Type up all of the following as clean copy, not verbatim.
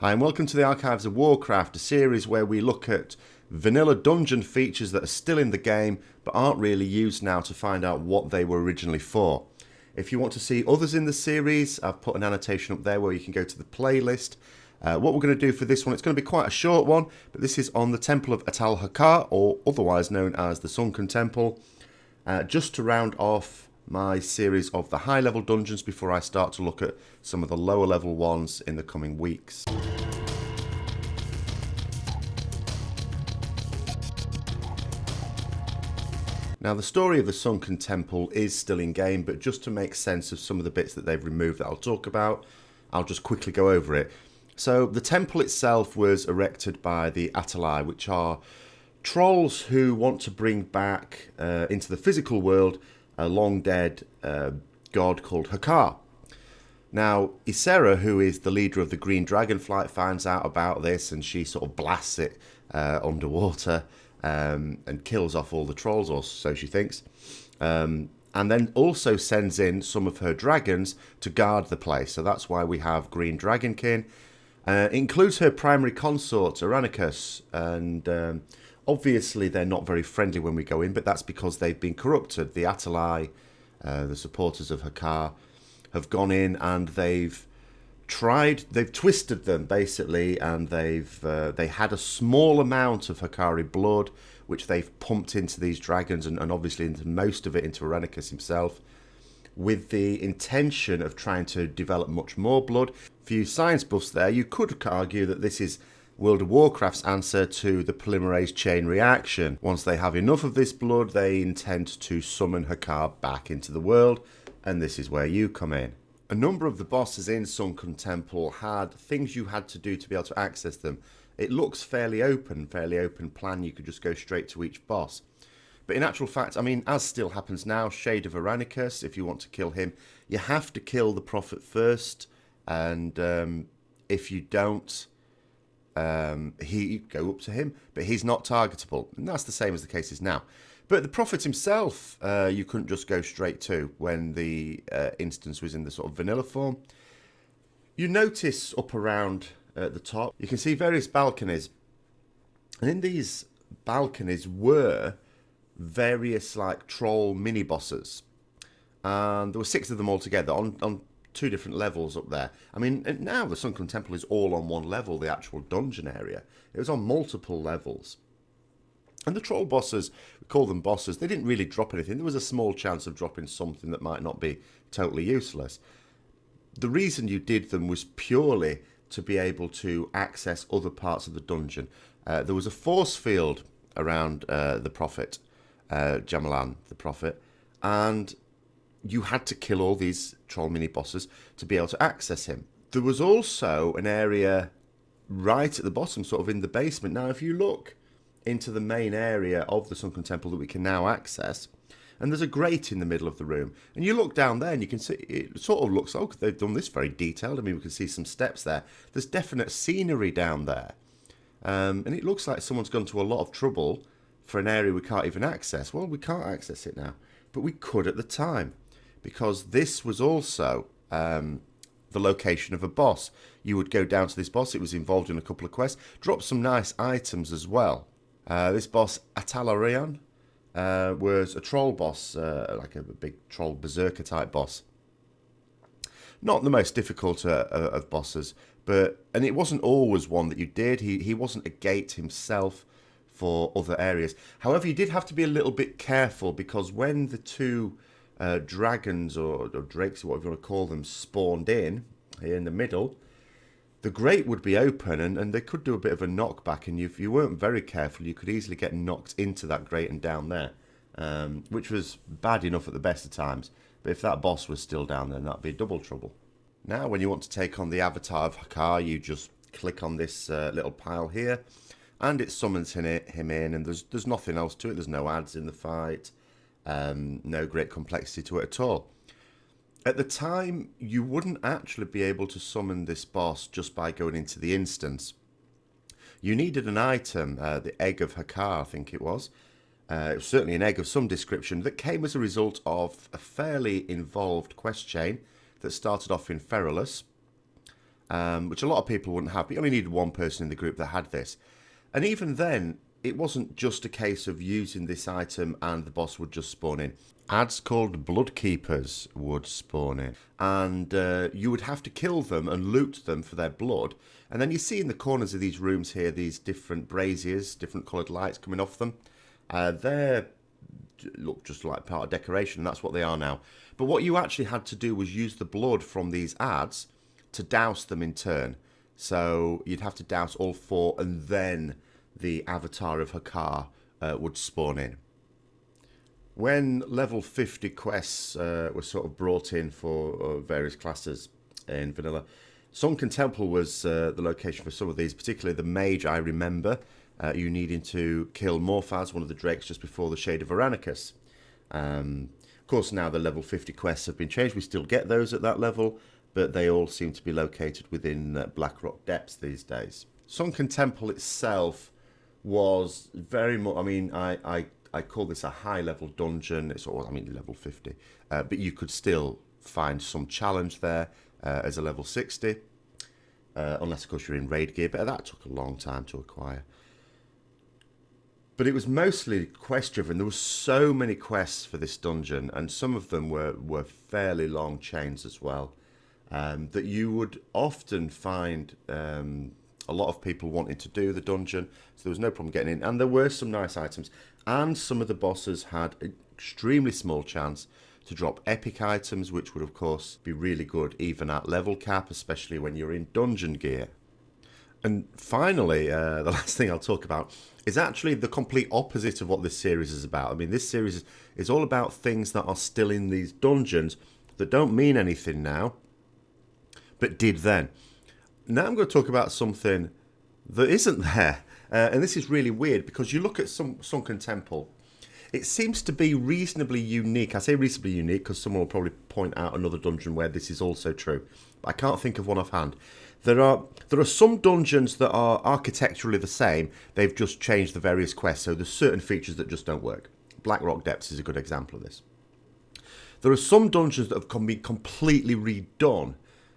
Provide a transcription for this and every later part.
Hi and welcome to the Archives of Warcraft, a series where we look at vanilla dungeon features that are still in the game but aren't really used now to find out what they were originally for. If you want to see others in the series, I've put an annotation up there where you can go to the playlist. What we're going to do for this one, it's going to be quite a short one, but this is on the Temple of Atal'Hakkar, or otherwise known as the Sunken Temple, just to round off my series of the high level dungeons before I start to look at some of the lower level ones in the coming weeks. Now the story of the Sunken Temple is still in game, but just to make sense of some of the bits that they've removed that I'll talk about, I'll just quickly go over it. So the temple itself was erected by the Atal'Hakkar, which are trolls who want to bring back into the physical world a long dead god called Hakkar. Now Ysera, who is the leader of the Green Dragonflight, finds out about this and she sort of blasts it underwater and kills off all the trolls, or so she thinks. And then also sends in some of her dragons to guard the place. So that's why we have Green Dragonkin. It includes her primary consort, Aranicus, and obviously they're not very friendly when we go in, but that's because they've been corrupted. The Atal'Hakkar, the supporters of Hakkar, have gone in and they've twisted them basically, and they had a small amount of Hakkari blood which they've pumped into these dragons, and obviously into most of it into Aranicus himself, with the intention of trying to develop much more blood. For you science buffs there, you could argue that this is World of Warcraft's answer to the polymerase chain reaction. Once they have enough of this blood, they intend to summon Hakkar back into the world, and this is where you come in. A number of the bosses in Sunken Temple had things you had to do to be able to access them. It looks fairly open plan, you could just go straight to each boss. But in actual fact, I mean, as still happens now, Shade of Aranicus, if you want to kill him, you have to kill the Prophet first, and if you don't, you go up to him, but he's not targetable, and that's the same as the case is now. But the Prophet himself, you couldn't just go straight to when the instance was in the sort of vanilla form. You notice up around at the top, you can see various balconies, and in these balconies were various like troll mini bosses, and there were 6 of them all together on 2 different levels up there. I mean, now the Sunken Temple is all on one level, the actual dungeon area. It was on multiple levels. And the troll bosses, we call them bosses, they didn't really drop anything. There was a small chance of dropping something that might not be totally useless. The reason you did them was purely to be able to access other parts of the dungeon. There was a force field around the Prophet, Jamalan, the Prophet, and you had to kill all these troll mini-bosses to be able to access him. There was also an area right at the bottom, sort of in the basement. Now, if you look into the main area of the Sunken Temple that we can now access, and there's a grate in the middle of the room, and you look down there and you can see, it sort of looks, oh, they've done this very detailed. I mean, we can see some steps there. There's definite scenery down there, and it looks like someone's gone to a lot of trouble for an area we can't even access. Well, we can't access it now, but we could at the time, because this was also the location of a boss. You would go down to this boss, it was involved in a couple of quests, drop some nice items as well. This boss, Atal'Hakkar, was a troll boss, like a big troll berserker type boss. Not the most difficult of bosses, and it wasn't always one that you did. He wasn't a gate himself for other areas. However, you did have to be a little bit careful, because when the 2 dragons or drakes, or whatever you want to call them, spawned in here in the middle, the grate would be open, and they could do a bit of a knockback, and if you weren't very careful, you could easily get knocked into that grate and down there, which was bad enough at the best of times. But if that boss was still down there, that'd be double trouble. Now, when you want to take on the avatar of Hakkar, you just click on this little pile here, and it summons him in, and there's nothing else to it. There's no ads in the fight, no great complexity to it at all. At the time, you wouldn't actually be able to summon this boss just by going into the instance. You needed an item, the Egg of Hakkar, I think it was. It was certainly an egg of some description that came as a result of a fairly involved quest chain that started off in Feralus. which a lot of people wouldn't have. But you only needed one person in the group that had this. And even then, it wasn't just a case of using this item and the boss would just spawn in. Adds called Bloodkeepers would spawn in. And you would have to kill them and loot them for their blood. And then you see in the corners of these rooms here, these different braziers, different coloured lights coming off them. They look just like part of decoration. That's what they are now. But what you actually had to do was use the blood from these ads to douse them in turn. So you'd have to douse all 4 and then the avatar of Hakkar would spawn in. When level 50 quests were sort of brought in for various classes in vanilla, Sunken Temple was the location for some of these, particularly the mage. I remember you needing to kill Morphaz, one of the drakes, just before the Shade of Aranicus. Of course, now the level 50 quests have been changed. We still get those at that level, but they all seem to be located within Blackrock Depths these days. Sunken Temple itself was very much, I mean, I call this a high-level dungeon. It's all, I mean, level 50. But you could still find some challenge there as a level 60. Unless, of course, you're in raid gear. But that took a long time to acquire. But it was mostly quest-driven. There were so many quests for this dungeon. And some of them were fairly long chains as well. That you would often find a lot of people wanting to do the dungeon. So there was no problem getting in. And there were some nice items. And some of the bosses had an extremely small chance to drop epic items, which would, of course, be really good even at level cap, especially when you're in dungeon gear. And finally, the last thing I'll talk about is actually the complete opposite of what this series is about. I mean, this series is all about things that are still in these dungeons that don't mean anything now, but did then. Now I'm going to talk about something that isn't there. And this is really weird because you look at Sunken Temple, it seems to be reasonably unique. I say reasonably unique because someone will probably point out another dungeon where this is also true. But I can't think of one offhand. There are some dungeons that are architecturally the same. They've just changed the various quests. So there's certain features that just don't work. Blackrock Depths is a good example of this. There are some dungeons that have been completely redone.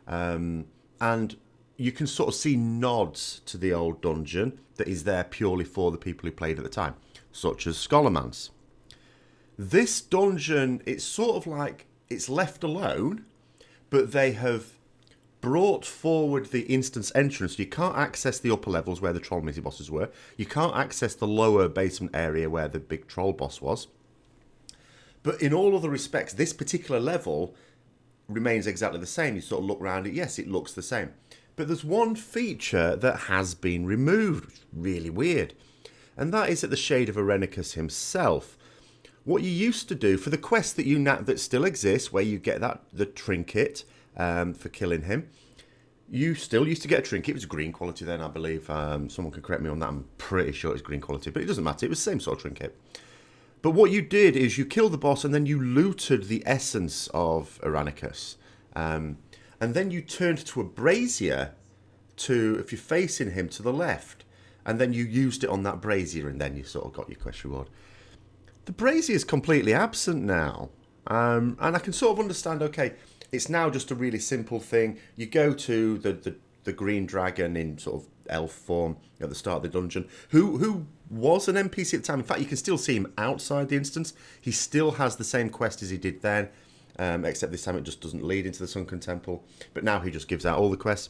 And you can sort of see nods to the old dungeon that is there purely for the people who played at the time, such as Scholarman's. This dungeon, it's sort of like it's left alone, but they have brought forward the instance entrance. You can't access the upper levels where the troll mini bosses were. You can't access the lower basement area where the big troll boss was. But in all other respects, this particular level remains exactly the same. You sort of look around it, yes, it looks the same. But there's one feature that has been removed, which is really weird. And that is that the Shade of Aranicus himself. What you used to do for the quest that still exists, where you get the trinket for killing him, you still used to get a trinket. It was green quality then, I believe. Someone can correct me on that. I'm pretty sure it's green quality, but it doesn't matter. It was the same sort of trinket. But what you did is you killed the boss and then you looted the essence of Aranicus. And then you turned to a brazier if you're facing him, to the left. And then you used it on that brazier and then you sort of got your quest reward. The brazier is completely absent now. And I can sort of understand, okay, it's now just a really simple thing. You go to the green dragon in sort of elf form at the start of the dungeon, who was an NPC at the time. In fact, you can still see him outside the instance. He still has the same quest as he did then. Except this time it just doesn't lead into the Sunken Temple. But now he just gives out all the quests.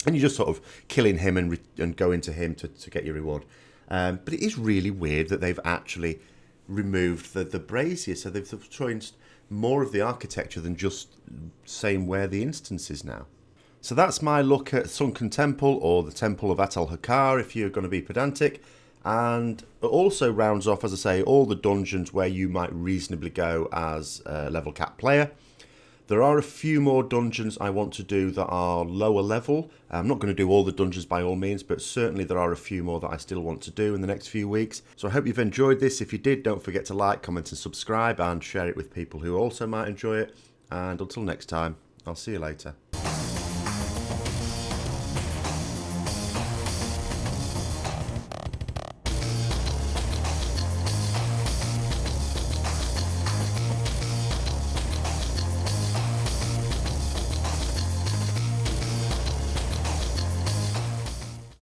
And you just sort of killing him and go into him to get your reward. But it is really weird that they've actually removed the brazier. So they've changed more of the architecture than just saying where the instance is now. So that's my look at Sunken Temple, or the Temple of Atal'Hakkar if you're going to be pedantic. And it also rounds off, as I say, all the dungeons where you might reasonably go as a level cap player. There are a few more dungeons I want to do that are lower level. I'm not going to do all the dungeons by all means, but certainly there are a few more that I still want to do in the next few weeks. So I hope you've enjoyed this. If you did, don't forget to like, comment and subscribe and share it with people who also might enjoy it. And until next time, I'll see you later.